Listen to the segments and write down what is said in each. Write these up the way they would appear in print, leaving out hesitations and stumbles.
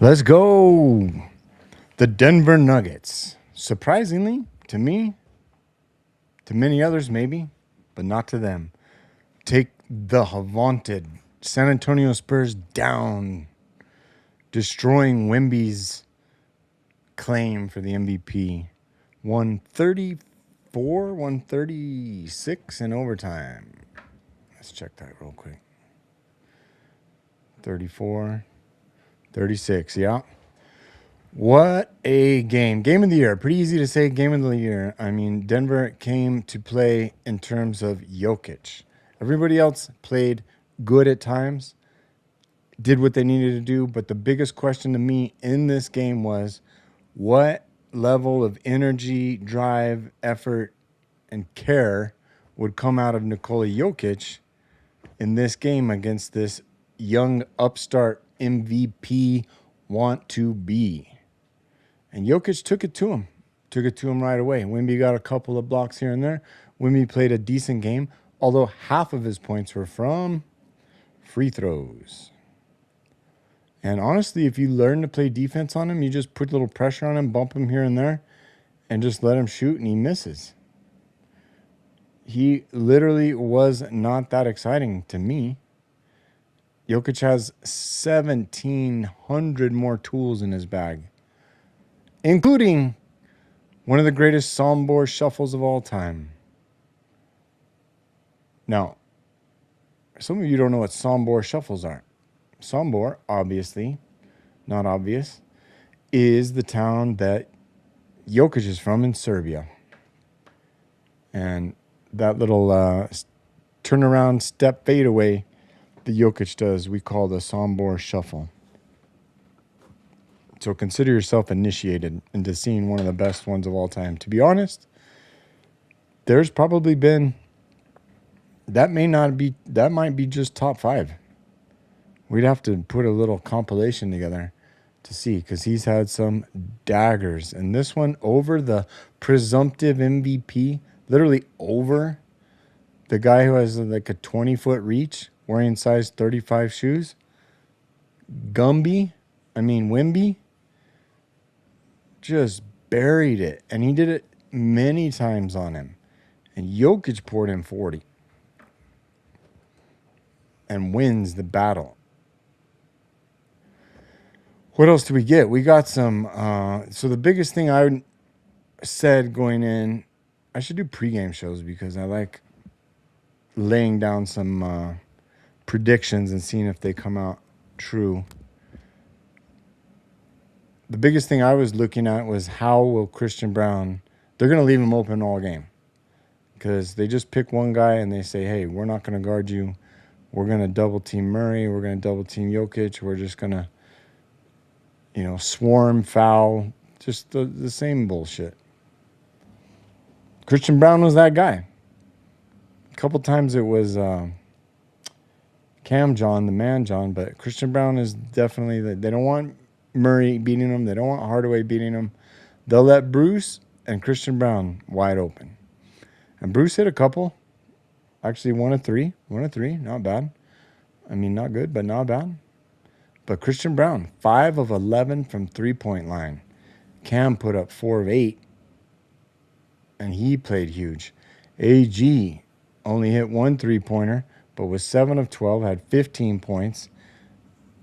Let's go. The Denver Nuggets. Surprisingly, to me, to many others maybe, but not to them, take the vaunted San Antonio Spurs down, destroying Wemby's claim for the MVP. 134, 136 in overtime. Let's check that real quick. 34, 36, yeah. What a game. Game of the year. Pretty easy to say game of the year. I mean, Denver came to play in terms of Jokic. Everybody else played good at times, did what they needed to do. But the biggest question to me in this game was what level of energy, drive, effort, and care would come out of Nikola Jokic in this game against this young upstart MVP want to be. And Jokic took it to him. Took it to him right away. Wemby got a couple of blocks here and there. Wemby played a decent game, although half of his points were from free throws. And honestly, if you learn to play defense on him, you just put a little pressure on him, bump him here and there, and just let him shoot, and he misses. He literally was not that exciting to me. Jokic has 1,700 more tools in his bag, including one of the greatest Sombor shuffles of all time. Now, some of you don't know what Sombor shuffles are. Sombor, obviously, not obvious, is the town that Jokic is from in Serbia. And that little turnaround step fadeaway that Jokic does, we call the Sombor shuffle. So consider yourself initiated into seeing one of the best ones of all time. To be honest, there's probably been, that might be just top 5. We'd have to put a little compilation together to see, because he's had some daggers. And this one over the presumptive MVP, literally over the guy who has like a 20-foot reach, wearing size 35 shoes. Wemby just buried it. And he did it many times on him. And Jokic poured in 40. And wins the battle. What else do we get? We got some. So the biggest thing I said going in, I should do pregame shows because I like laying down some predictions and seeing if they come out true. The biggest thing I was looking at was how will Christian Brown, they're going to leave him open all game because they just pick one guy and they say, hey, we're not going to guard you. We're going to double team Murray. We're going to double team Jokic. We're just going to, swarm, foul, just the same bullshit. Christian Brown was that guy. A couple times it was Cam John, the man John, but Christian Brown is definitely, they don't want Murray beating him. They don't want Hardaway beating him. They'll let Bruce and Christian Brown wide open. And Bruce hit a couple. Actually, 1 of 3. 1 of 3, not bad. I mean, not good, but not bad. But Christian Brown, 5 of 11 from three-point line. Cam put up 4 of 8, and he played huge. AG only hit 1 three-pointer, but was 7 of 12, had 15 points.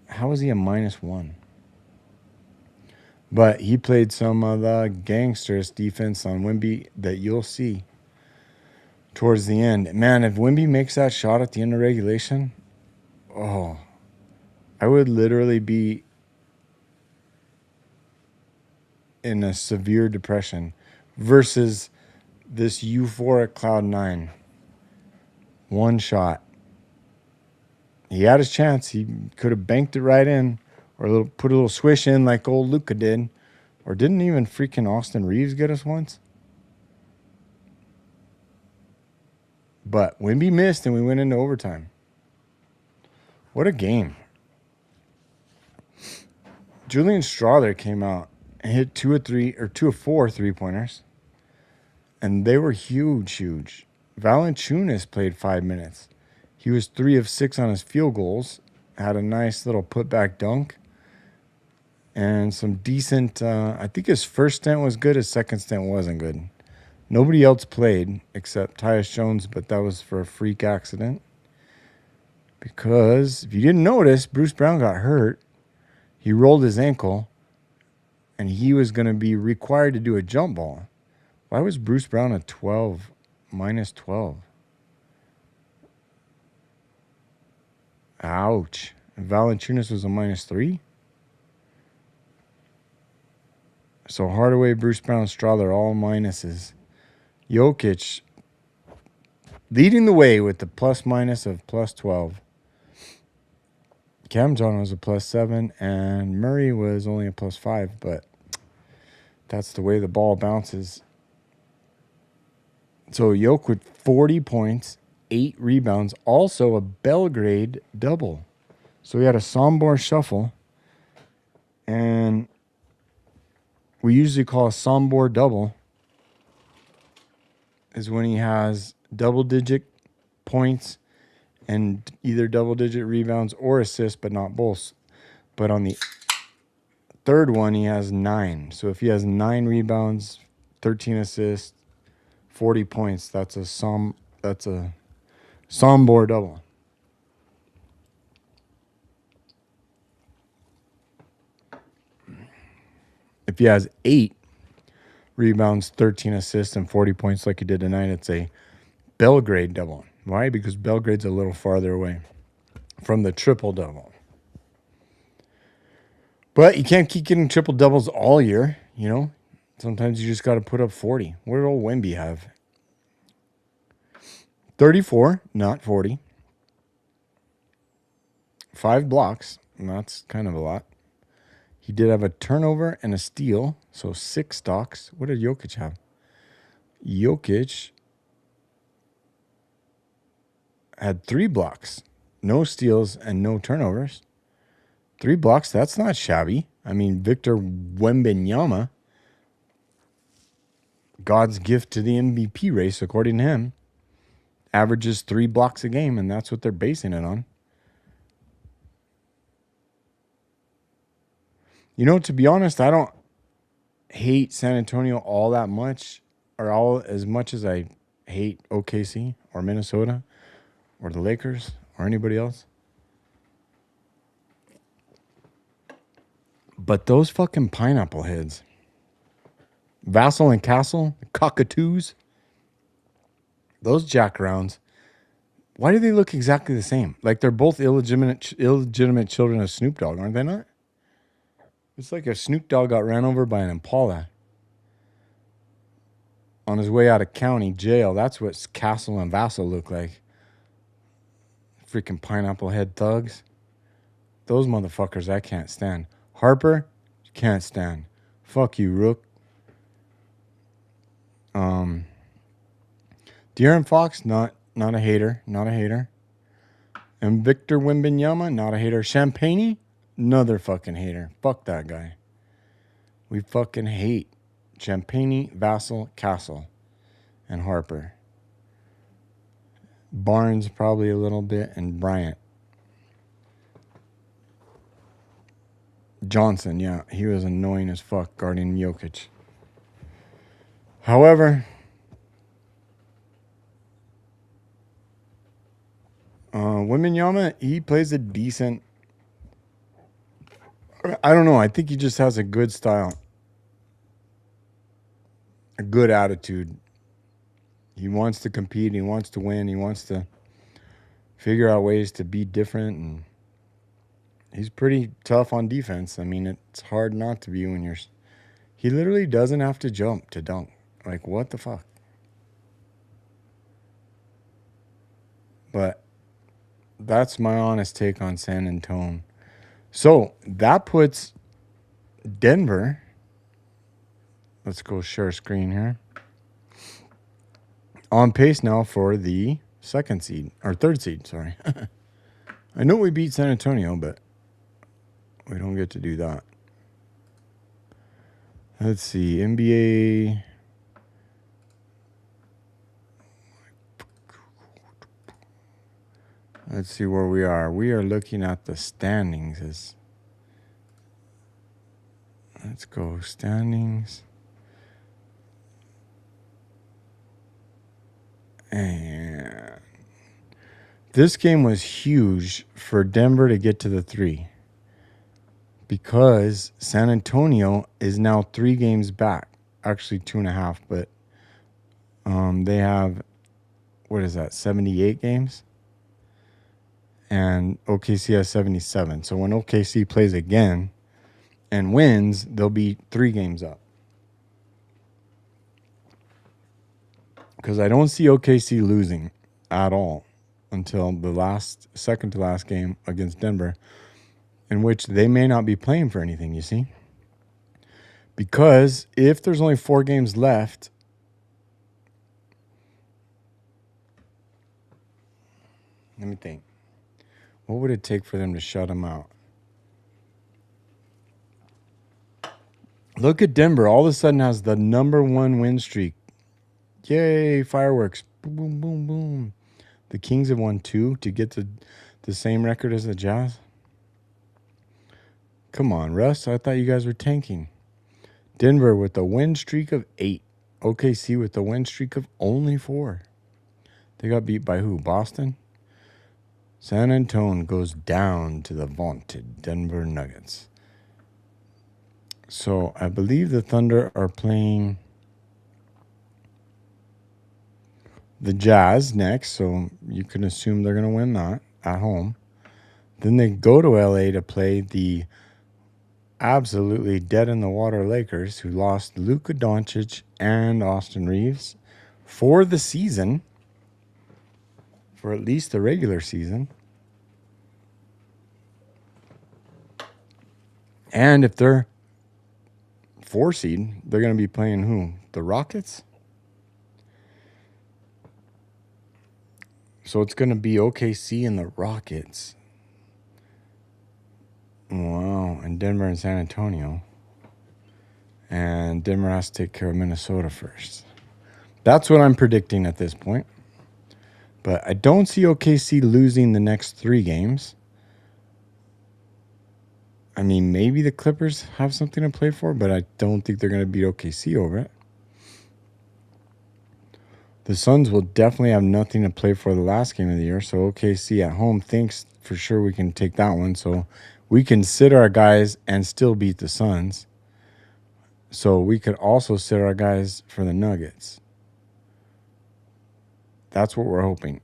How was he a -1? But he played some of the gangsters defense on Wemby that you'll see towards the end. Man, if Wemby makes that shot at the end of regulation, I would literally be in a severe depression versus this euphoric cloud 9. One shot. He had his chance. He could have banked it right in or put a little swish in like old Luka did. Or didn't even freaking Austin Reeves get us once? But Wemby missed and we went into overtime. What a game. Julian Strawther came out and hit 2 of 4 three-pointers. And they were huge. Valanciunas played 5 minutes. He was 3 of 6 on his field goals. Had a nice little putback dunk. and some decent. I think his first stint was good. His second stint wasn't good. Nobody else played except Tyus Jones, but that was for a freak accident. Because if you didn't notice, Bruce Brown got hurt. He rolled his ankle, and he was going to be required to do a jump ball. Why was Bruce Brown a 12, minus 12? Ouch. Valanciunas was a minus 3? So Hardaway, Bruce Brown, Straw, they're all minuses. Jokic leading the way with the plus minus of plus 12. Cam John was a plus 7, and Murray was only a plus 5, but that's the way the ball bounces. So Jokic with 40 points, 8 rebounds, also a Belgrade double. So we had a Sombor shuffle, and we usually call a Sombor double is when he has double-digit points and either double-digit rebounds or assists, but not both. But on the third one, he has 9. So if he has 9 rebounds, 13 assists, 40 points, that's a Sombor double. If he has 8 rebounds, 13 assists, and 40 points like he did tonight, it's a Belgrade double. Why? Because Belgrade's a little farther away from the triple double. But you can't keep getting triple doubles all year, you know. Sometimes you just got to put up 40. What did old Wemby have? 34, not 40. 5 blocks, and that's kind of a lot. He did have a turnover and a steal, so 6 stocks. What did Jokic have? Jokic had 3 blocks, no steals, and no turnovers. 3 blocks, that's not shabby. I mean, Victor Wembanyama, God's gift to the MVP race, according to him, averages 3 blocks a game, and that's what they're basing it on. You know, to be honest, I don't hate San Antonio all that much, or all as much as I hate OKC or Minnesota or the Lakers or anybody else. But those fucking pineapple heads, Vassell and Castle, cockatoos, those jackarounds, why do they look exactly the same? Like they're both illegitimate children of Snoop Dogg, aren't they not? It's like if Snoop Dogg got ran over by an Impala on his way out of county jail. That's what Castle and Vassell look like. Freaking pineapple head thugs. Those motherfuckers I can't stand. Harper, can't stand. Fuck you, Rook. De'Aaron Fox, not a hater. Not a hater. And Victor Wembanyama, not a hater. Champagne, another fucking hater. Fuck that guy. We fucking hate Champagne, Vassell, Castle, and Harper. Barnes probably a little bit, and Bryant. Johnson, yeah, he was annoying as fuck guarding Jokic. However, Wembanyama, he plays a decent. I don't know. I think he just has a good style, a good attitude. He wants to compete. He wants to win. He wants to figure out ways to be different, and he's pretty tough on defense. I mean, it's hard not to be when you're. He literally doesn't have to jump to dunk. Like, what the fuck? But that's my honest take on San Antonio. So that puts Denver. Let's go share screen here. On pace now for the third seed, sorry. I know we beat San Antonio, but we don't get to do that. Let's see, NBA. Let's see where we are. We are looking at the standings. Let's go standings. And this game was huge for Denver to get to the 3 because San Antonio is now 3 games back. Actually 2.5, but they have, what is that, 78 games? And OKC has 77. So when OKC plays again and wins, they'll be 3 games up. Because I don't see OKC losing at all until the second to last game against Denver, in which they may not be playing for anything, you see? Because if there's only 4 games left, let me think. What would it take for them to shut them out? Look at Denver. All of a sudden has the #1 win streak. Yay, fireworks. Boom, boom, boom, boom. The Kings have won 2 to get to the same record as the Jazz. Come on, Russ. I thought you guys were tanking. Denver with a win streak of 8. OKC with a win streak of only 4. They got beat by who? Boston? San Antonio goes down to the vaunted Denver Nuggets. So I believe the Thunder are playing the Jazz next, so you can assume they're going to win that at home. Then they go to LA to play the absolutely dead-in-the-water Lakers, who lost Luka Doncic and Austin Reeves for the season, for at least the regular season. And if they're 4 seed, they're going to be playing who? The Rockets? So it's going to be OKC and the Rockets. Wow. And Denver and San Antonio. And Denver has to take care of Minnesota first. That's what I'm predicting at this point. But I don't see OKC losing the next 3 games. I mean, maybe the Clippers have something to play for, but I don't think they're going to beat OKC over it. The Suns will definitely have nothing to play for the last game of the year, so OKC at home thinks for sure we can take that one. So we can sit our guys and still beat the Suns. So we could also sit our guys for the Nuggets. That's what we're hoping.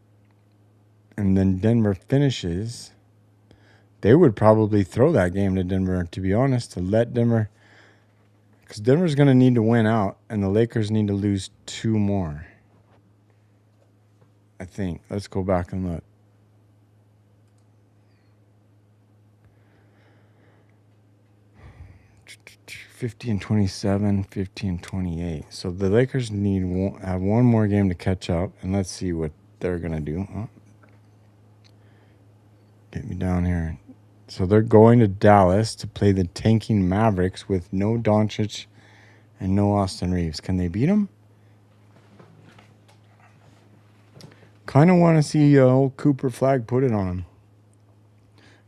And then Denver finishes. They would probably throw that game to Denver, to be honest, to let Denver, because Denver's going to need to win out, and the Lakers need to lose 2 more. I think. Let's go back and look. $50-27, $50-28. So the Lakers have 1 more game to catch up, and let's see what they're going to do. Oh. Get me down here. So they're going to Dallas to play the tanking Mavericks with no Doncic and no Austin Reeves. Can they beat them? Kind of want to see old Cooper Flag put it on him.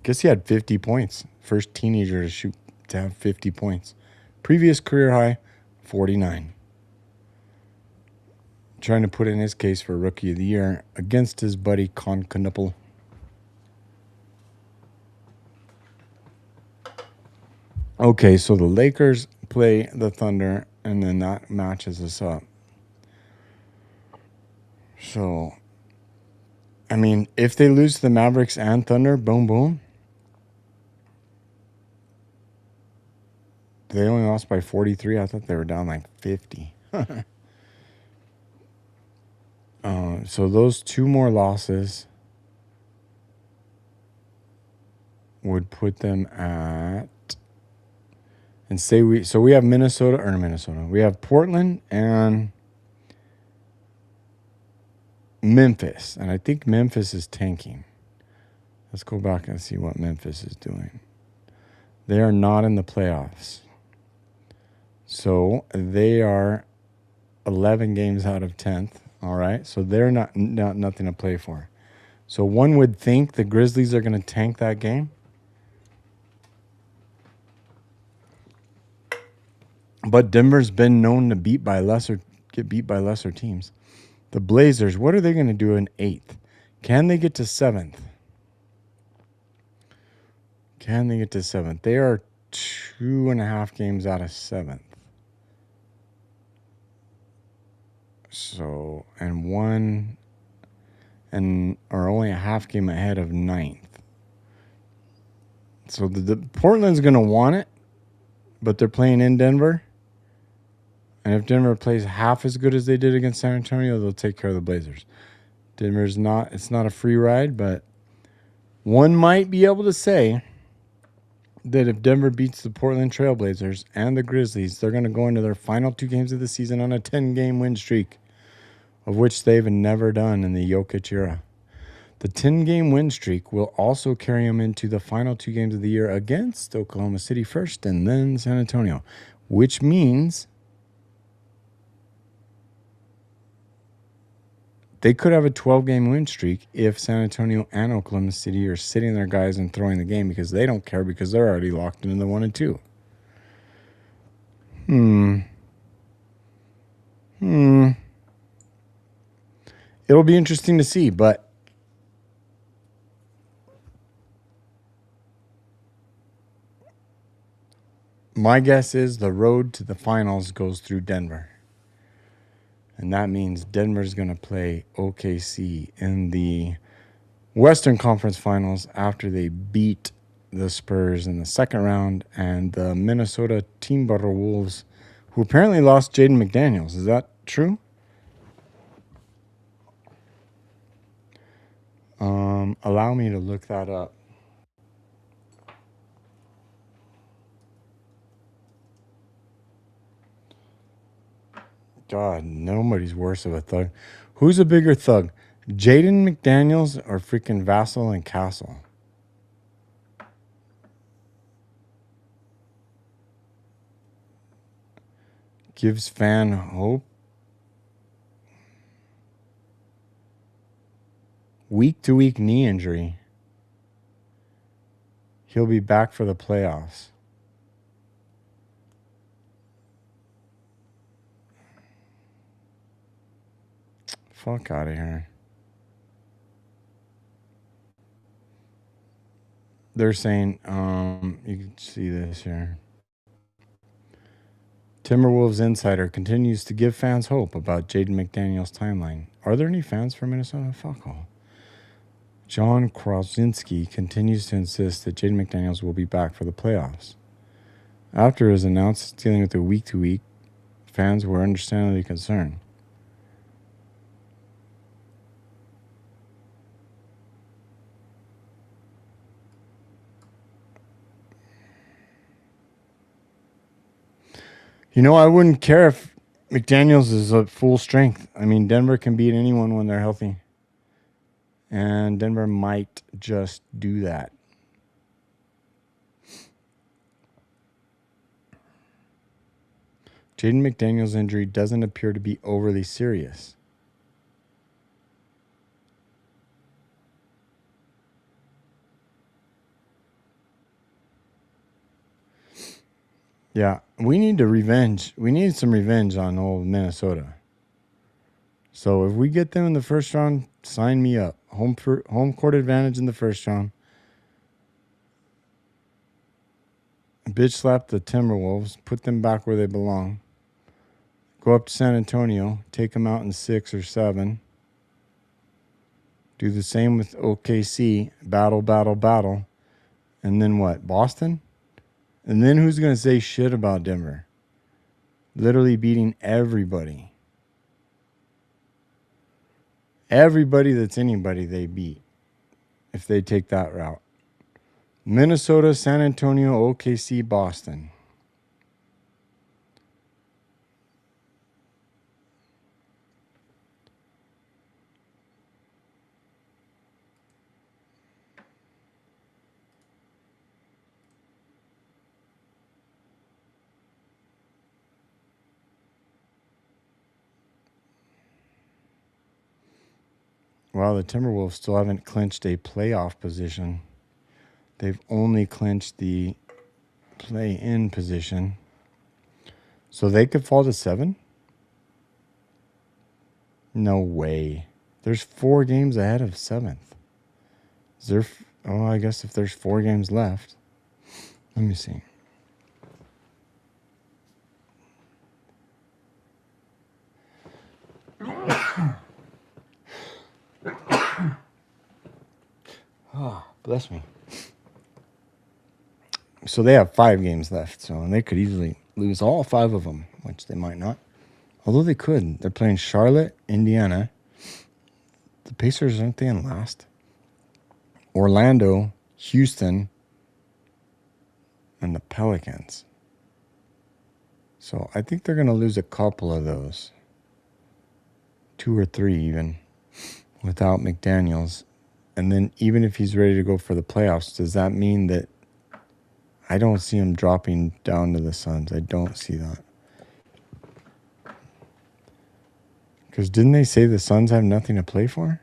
Guess he had 50 points. First teenager to have 50 points. Previous career high, 49. Trying to put in his case for Rookie of the Year against his buddy Con Knuppel. Okay, so the Lakers play the Thunder, and then that matches us up. So, I mean, if they lose to the Mavericks and Thunder, boom, boom. They only lost by 43. I thought they were down like 50. So those 2 more losses would put them at, and say we have Minnesota. We have Portland and Memphis, and I think Memphis is tanking. Let's go back and see what Memphis is doing. They are not in the playoffs. So they are 11 games out of 10th. All right. So they're not nothing to play for. So one would think the Grizzlies are going to tank that game. But Denver's been known to get beat by lesser teams. The Blazers, what are they going to do in 8th? Can they get to 7th? Can they get to 7th? They are 2.5 games out of 7th. So, and are only a half game ahead of 9th. So the Portland's going to want it, but they're playing in Denver. And if Denver plays half as good as they did against San Antonio, they'll take care of the Blazers. It's not a free ride, but one might be able to say that if Denver beats the Portland Trailblazers and the Grizzlies, they're going to go into their final 2 games of the season on a 10-game win streak, of which they've never done in the Jokic era. The 10-game win streak will also carry them into the final 2 games of the year against Oklahoma City first and then San Antonio, which means they could have a 12-game win streak if San Antonio and Oklahoma City are sitting their guys and throwing the game because they don't care because they're already locked into the 1 and 2. It'll be interesting to see, but my guess is the road to the finals goes through Denver. And that means Denver's going to play OKC in the Western Conference Finals after they beat the Spurs in the second round and the Minnesota Timberwolves, who apparently lost Jaden McDaniels. Is that true? Allow me to look that up. God, nobody's worse of a thug. Who's a bigger thug? Jaden McDaniels or freaking Vassell and Castle? Gives fan hope. Week-to-week knee injury. He'll be back for the playoffs. Fuck out of here. They're saying, you can see this here. Timberwolves Insider continues to give fans hope about Jaden McDaniels' timeline. Are there any fans for Minnesota? Fuck all. John Krasinski continues to insist that Jaden McDaniels will be back for the playoffs. After his announced dealing with the week-to-week, fans were understandably concerned. You know, I wouldn't care if McDaniels is at full strength. I mean, Denver can beat anyone when they're healthy. And Denver might just do that. Jaden McDaniels' injury doesn't appear to be overly serious. Yeah, we need some revenge on old Minnesota. So if we get them in the first round, sign me up. Home court advantage in the first round. Bitch slap the Timberwolves, put them back where they belong. Go up to San Antonio, take them out in 6 or 7. Do the same with OKC, battle. And then what, Boston? And then who's going to say shit about Denver? Literally beating everybody. Everybody that's anybody they beat if they take that route. Minnesota, San Antonio, OKC, Boston. Well, the Timberwolves still haven't clinched a playoff position. They've only clinched the play-in position. So they could fall to 7? No way. There's 4 games ahead of 7th. Is there... Oh, I guess if there's 4 games left. Let me see. Oh, bless me. So they have 5 games left. So and they could easily lose all 5 of them, which they might not. Although they could. They're playing Charlotte, Indiana. The Pacers, aren't they in last? Orlando, Houston, and the Pelicans. So I think they're going to lose a couple of those. 2 or 3 even, without McDaniels. And then even if he's ready to go for the playoffs, does that mean that I don't see him dropping down to the Suns? I don't see that. Because didn't they say the Suns have nothing to play for?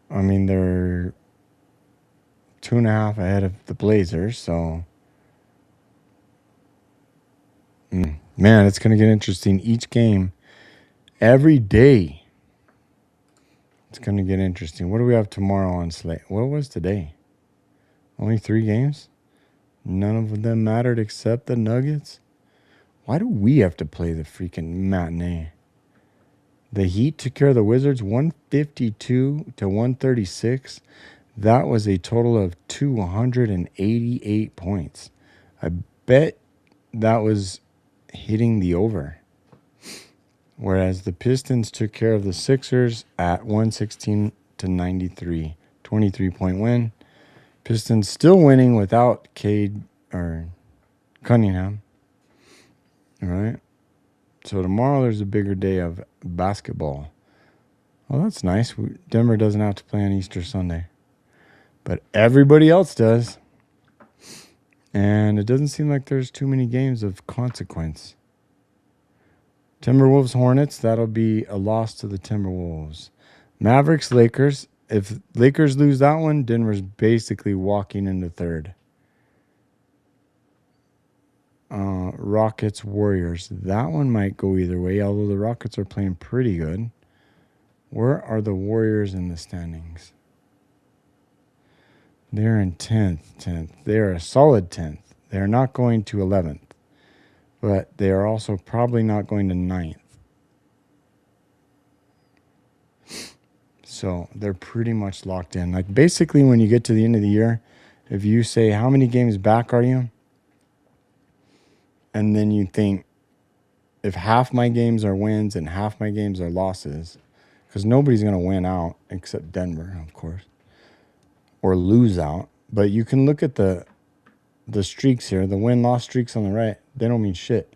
I mean, they're 2.5 ahead of the Blazers, so... Man, it's going to get interesting. Each game, every day, it's going to get interesting. What do we have tomorrow on slate? What was today? Only 3 games? None of them mattered except the Nuggets? Why do we have to play the freaking matinee? The Heat took care of the Wizards 152 to 136. That was a total of 288 points. I bet that was hitting the over. Whereas the Pistons took care of the Sixers at 116 to 93. 23-point win. Pistons still winning without Cade or Cunningham. All right. So tomorrow there's a bigger day of basketball. Well, that's nice. Denver doesn't have to play on Easter Sunday. But everybody else does. And it doesn't seem like there's too many games of consequence. Timberwolves Hornets, that'll be a loss to the Timberwolves. Mavericks Lakers. If Lakers lose that one, Denver's basically walking into third. Rockets Warriors. That one might go either way, although the Rockets are playing pretty good. Where are the Warriors in the standings? They're in 10th. They're a solid 10th. They're not going to 11th. But they are also probably not going to 9th. So they're pretty much locked in. Like basically when you get to the end of the year, if you say, how many games back are you? And then you think, if half my games are wins and half my games are losses, because nobody's going to win out except Denver, of course, or lose out. But you can look at the streaks here, the win-loss streaks on the right. They don't mean shit.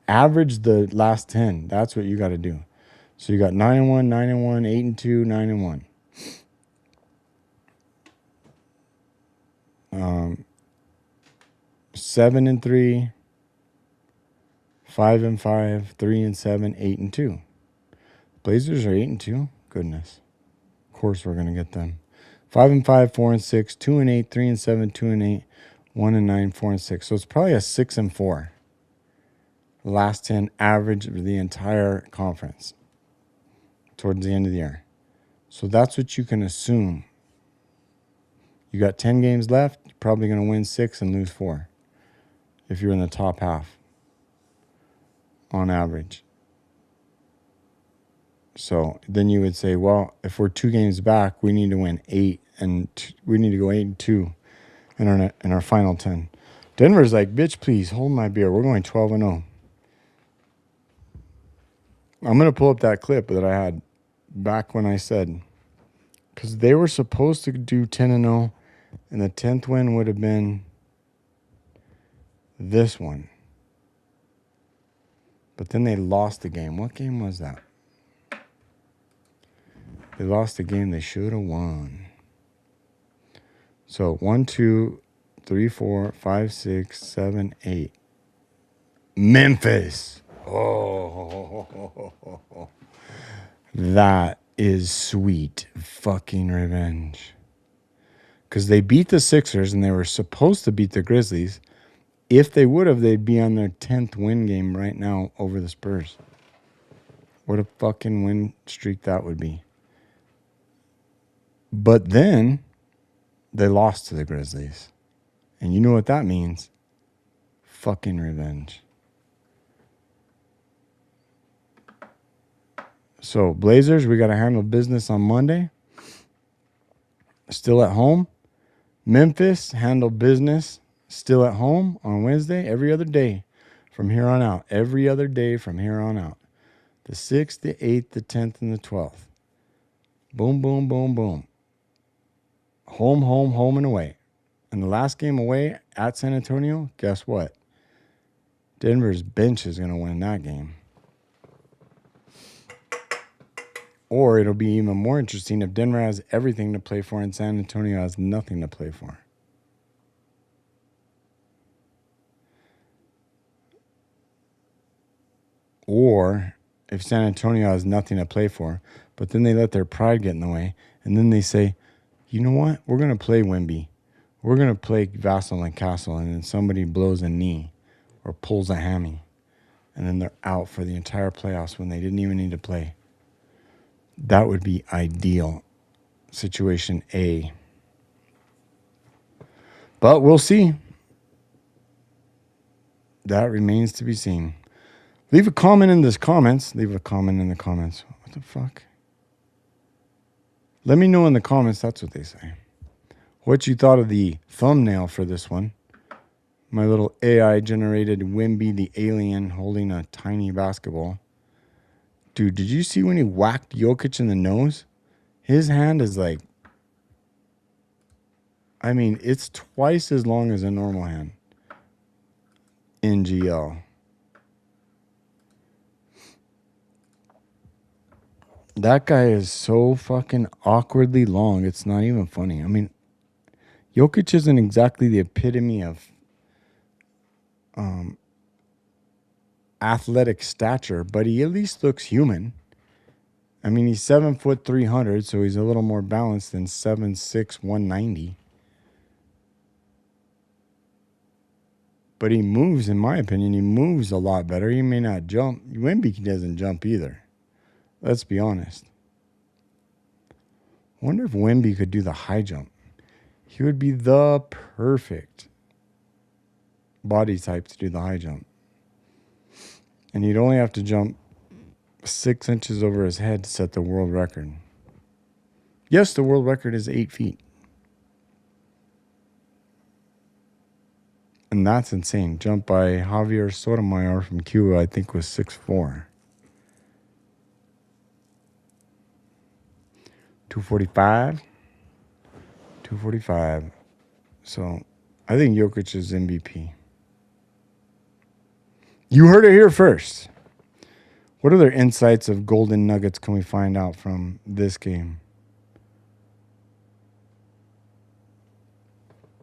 Average the last 10. That's what you got to do. So you got 9-1, 9-1, 8-2, 9-1. 7-3, 5-5, 3-7, 8-2. Blazers are 8-2. Goodness. Of course we're gonna get them. 5-5, 4-6, 2-8, 3-7, 2-8, 1-9, 4-6. So it's probably a 6-4. Last 10 average of the entire conference towards the end of the year. So that's what you can assume. You got 10 games left, you're probably going to win 6 and lose 4 if you're in the top half on average. So then you would say, well, if we're 2 games back, we need to win 8 and we need to go 8-2 in our final 10. Denver's like, bitch, please hold my beer. We're going 12-0. I'm going to pull up that clip that I had back when I said, because they were supposed to do 10-0, and the 10th win would have been this one. But then they lost the game. What game was that? They lost the game they should have won. So 1, 2, 3, 4, 5, 6, 7, 8. Memphis. Oh, that is sweet fucking revenge. Because they beat the Sixers and they were supposed to beat the Grizzlies. If they would have, they'd be on their 10th win game right now over the Spurs. What a fucking win streak that would be. But then they lost to the Grizzlies. And you know what that means? Fucking revenge. So, Blazers, we got to handle business on Monday. Still at home. Memphis, handle business. Still at home on Wednesday. Every other day from here on out. Every other day from here on out. The 6th, the 8th, the 10th, and the 12th. Boom, boom, boom, boom. Home, home, home, and away. And the last game away at San Antonio, guess what? Denver's bench is going to win that game. Or it'll be even more interesting if Denver has everything to play for and San Antonio has nothing to play for. Or if San Antonio has nothing to play for, but then they let their pride get in the way, and then they say, you know what? We're going to play Wemby. We're going to play Vassell and Castle, and then somebody blows a knee or pulls a hammy, and then they're out for the entire playoffs when they didn't even need to play. That would be ideal. Situation A. But we'll see. That remains to be seen. Leave a comment in the comments. Leave a comment in the comments. What the fuck? Let me know in the comments. That's what they say. What you thought of the thumbnail for this one. My little AI-generated Wemby the alien holding a tiny basketball. Dude, did you see when he whacked Jokic in the nose? His hand is like... I mean, it's twice as long as a normal hand. In GL. That guy is so fucking awkwardly long. It's not even funny. I mean, Jokic isn't exactly the epitome of athletic stature, but he at least looks human. I mean, he's 7 foot 300, so he's a little more balanced than 7'6", 190. But he moves, in my opinion, he moves a lot better. He may not jump. Wemby doesn't jump either. Let's be honest. I wonder if Wemby could do the high jump. He would be the perfect body type to do the high jump. And he'd only have to jump 6 inches over his head to set the world record. Yes, the world record is 8 feet. And that's insane. Jump by Javier Sotomayor from Cuba, I think was 6'4". 245. 245. So I think Jokic is MVP. You heard it here first. What other insights of golden nuggets can we find out from this game?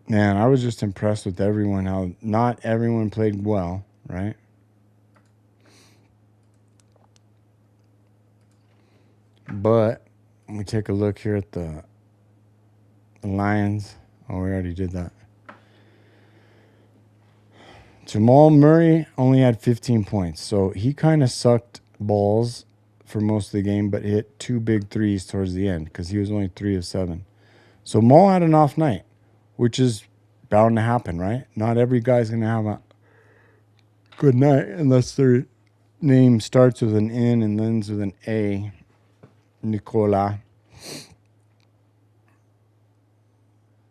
Man, I was just impressed with everyone, how not everyone played well, right? But when we take a look here at the Lions. Oh, we already did that. Jamal Murray only had 15 points, so he kind of sucked balls for most of the game, but hit 2 big threes towards the end because he was only 3 of 7. So Maul had an off night, which is bound to happen, right? Not every guy's going to have a good night unless their name starts with an N and ends with an A. Nicola.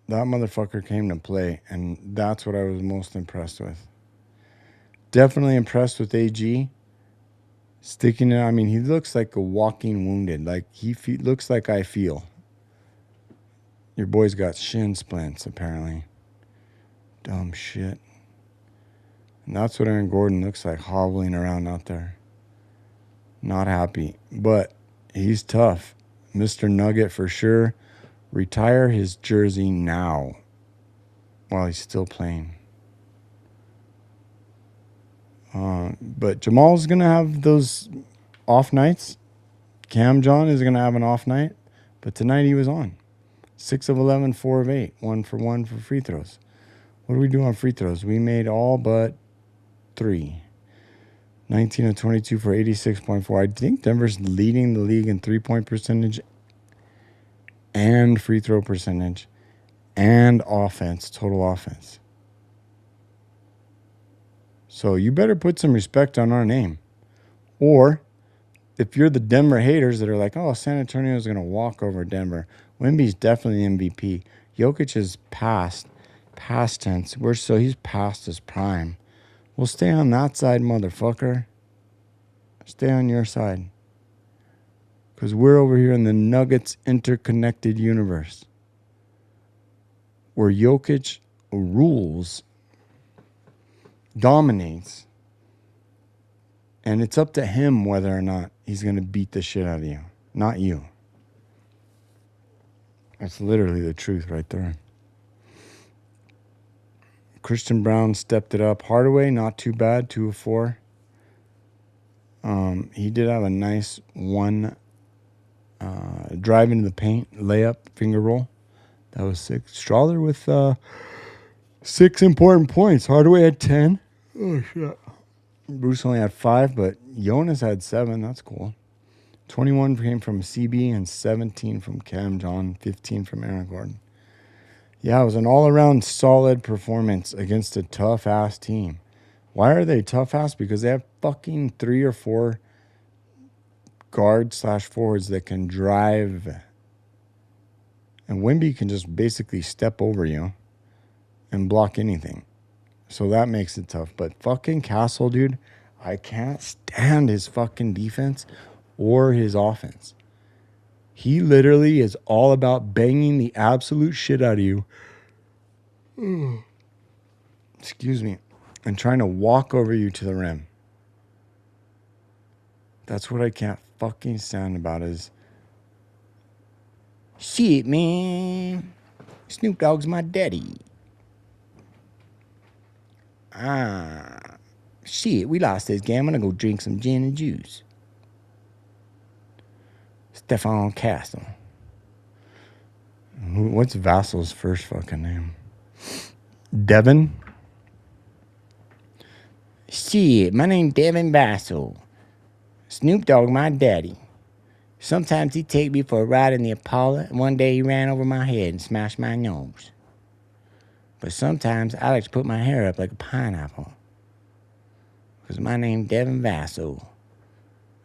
That motherfucker came to play, and that's what I was most impressed with. Definitely impressed with AG. Sticking it, I mean, he looks like a walking wounded. Like, he looks like I feel. Your boy's got shin splints, apparently. Dumb shit. And that's what Aaron Gordon looks like, hobbling around out there. Not happy. But he's tough. Mr. Nugget for sure. Retire his jersey now while he's still playing. But Jamal's going to have those off nights. Cam John is going to have an off night. But tonight he was on. 6 of 11, 4 of 8. 1 for 1 for free throws. What do we do on free throws? We made all but 3. 19 of 22 for 86.4. I think Denver's leading the league in three-point percentage and free throw percentage and offense, total offense. So you better put some respect on our name. Or if you're the Denver haters that are like, oh, San Antonio is going to walk over Denver, Wemby's definitely MVP. Jokic is past tense. He's past his prime. Well, stay on that side, motherfucker. Stay on your side. Because we're over here in the Nuggets interconnected universe where Jokic rules, dominates, and it's up to him whether or not he's going to beat the shit out of you, not you. That's literally the truth right there. Christian Brown stepped it up. Hardaway, not too bad, 2 of 4. He did have a nice one drive into the paint, layup, finger roll. That was 6. Strawler with 6 important points. Hardaway had 10. Oh, shit. Bruce only had 5, but Jonas had 7. That's cool. 21 came from CB and 17 from Cam John, 15 from Aaron Gordon. Yeah, it was an all-around solid performance against a tough-ass team. Why are they tough-ass? Because they have fucking 3 or 4 guard/forwards that can drive. And Wemby can just basically step over you and block anything. So that makes it tough. But fucking Castle, dude, I can't stand his fucking defense or his offense. He literally is all about banging the absolute shit out of you. Excuse me. And trying to walk over you to the rim. That's what I can't fucking stand about is, shit, man. Snoop Dogg's my daddy. Shit, we lost this game. I'm gonna go drink some gin and juice. Stefan Castle. What's Vassal's first fucking name? Devin? Shit, my name's Devin Vassal. Snoop Dogg, my daddy. Sometimes he'd take me for a ride in the Impala, and one day he ran over my head and smashed my nose. But sometimes I like to put my hair up like a pineapple. Because my name's Devin Vassal.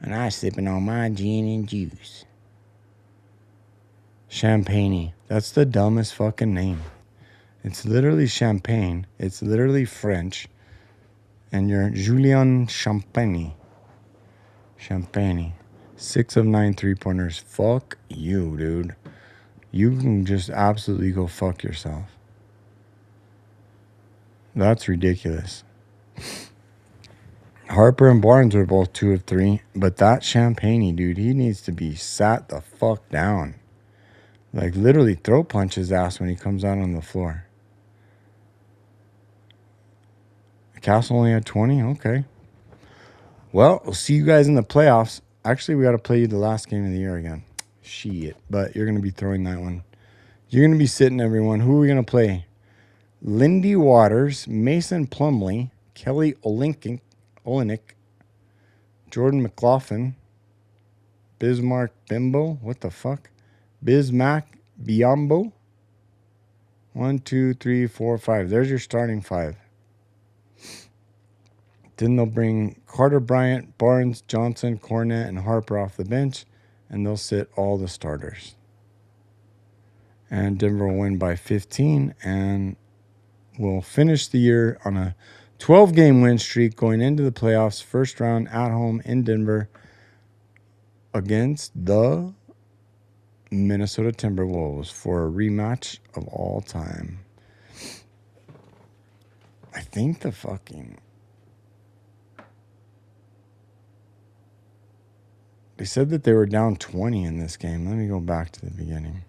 And I sipping on my gin and juice. Champagne. That's the dumbest fucking name. It's literally champagne. It's literally French. And you're Julien Champagne. Champagne. 6 of 9 3-pointers. Fuck you, dude. You can just absolutely go fuck yourself. That's ridiculous. Harper and Barnes were both 2 of 3. But that Champagne, dude, he needs to be sat the fuck down. Like, literally throw punch his ass when he comes out on the floor. Castle only had 20? Okay. Well, we'll see you guys in the playoffs. Actually, we got to play you the last game of the year again. Shit. But you're going to be throwing that one. You're going to be sitting, everyone. Who are we going to play? Lindy Waters, Mason Plumlee, Kelly Olynyk, Jordan McLaughlin, Bismarck Bimbo. What the fuck? Bismack Biombo. 1, 2, 3, 4, 5. There's your starting 5. Then they'll bring Carter Bryant, Barnes, Johnson, Cornette, and Harper off the bench, and they'll sit all the starters. And Denver will win by 15, and we'll finish the year on a 12-game win streak going into the playoffs, first round at home in Denver against the Minnesota Timberwolves for a rematch of all time. I think the fucking... They said that they were down 20 in this game. Let me go back to the beginning.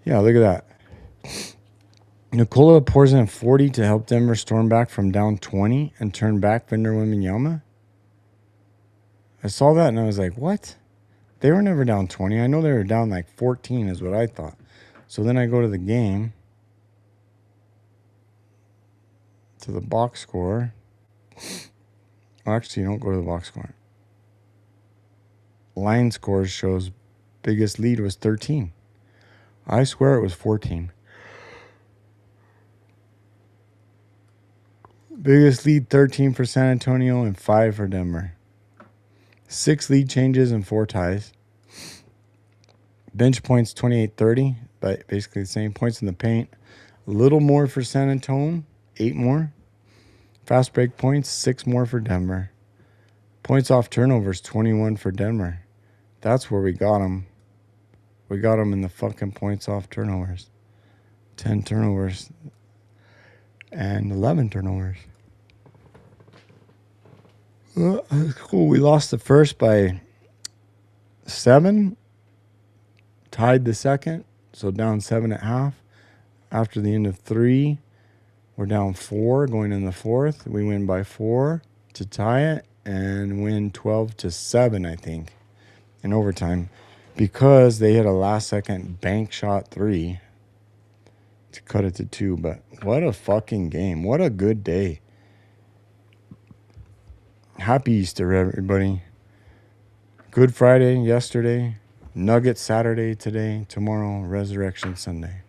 Yeah, look at that. Nikola pours in 40 to help Denver storm back from down 20 and turn back Victor Wembanyama. I saw that and I was like, what? They were never down 20. I know they were down like 14 is what I thought. So then I go to the game. to the box score. Well, actually, you don't go to the box score. Line scores shows biggest lead was 13. I swear it was 14. Biggest lead 13 for San Antonio and 5 for Denver. 6 lead changes and 4 ties. Bench points 28-30, but basically the same. Points in the paint. A little more for San Antonio, 8 more. Fast break points, 6 more for Denver. Points off turnovers, 21 for Denver. That's where we got them. We got them in the fucking points off turnovers. 10 turnovers and 11 turnovers. Cool. We lost the first by 7. Tied the second. So down 7.5. After the end of 3, we're down 4 going in the fourth. We win by 4 to tie it and win 12-7, I think, in overtime, because they hit a last-second bank shot 3 to cut it to 2. But what a fucking game. What a good day. Happy Easter, everybody. Good Friday yesterday. Nugget Saturday today. Tomorrow, Resurrection Sunday.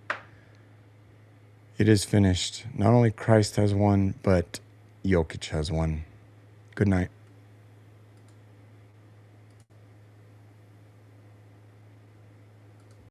It is finished. Not only Christ has won, but Jokic has won. Good night.